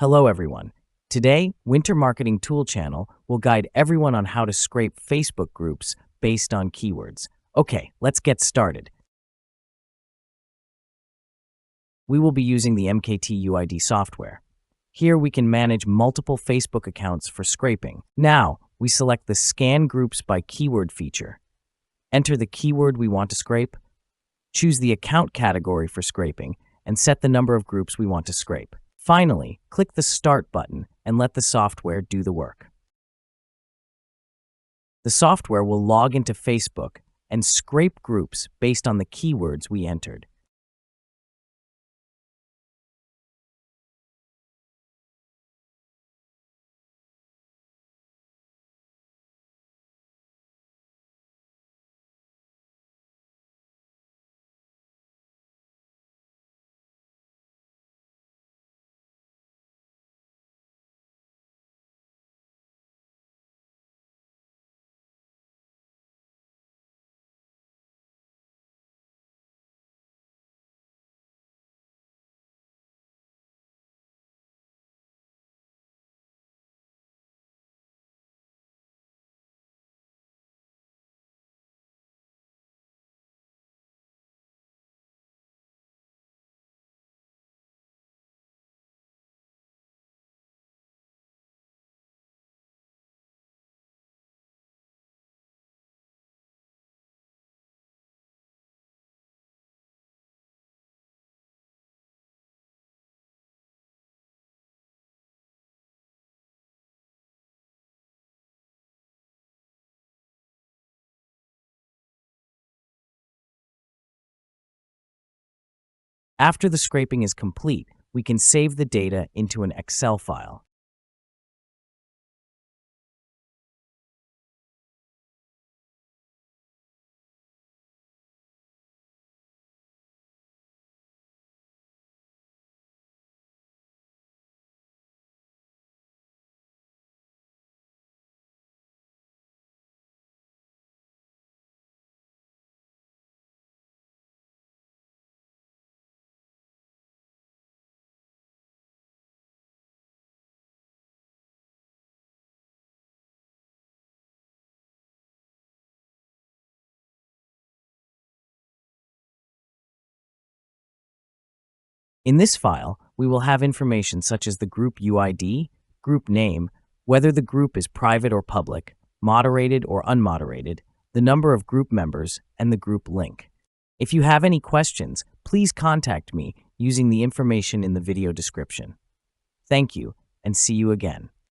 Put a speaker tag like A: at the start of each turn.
A: Hello everyone. Today, Winter Marketing Tool Channel will guide everyone on how to scrape Facebook groups based on keywords. Okay, let's get started. We will be using the MKT UID software. Here we can manage multiple Facebook accounts for scraping. Now, we select the Scan Groups by Keyword feature. Enter the keyword we want to scrape, choose the account category for scraping, and set the number of groups we want to scrape. Finally, click the Start button and let the software do the work. The software will log into Facebook and scrape groups based on the keywords we entered. After the scraping is complete, we can save the data into an Excel file. In this file, we will have information such as the group UID, group name, whether the group is private or public, moderated or unmoderated, the number of group members, and the group link. If you have any questions, please contact me using the information in the video description. Thank you, and see you again.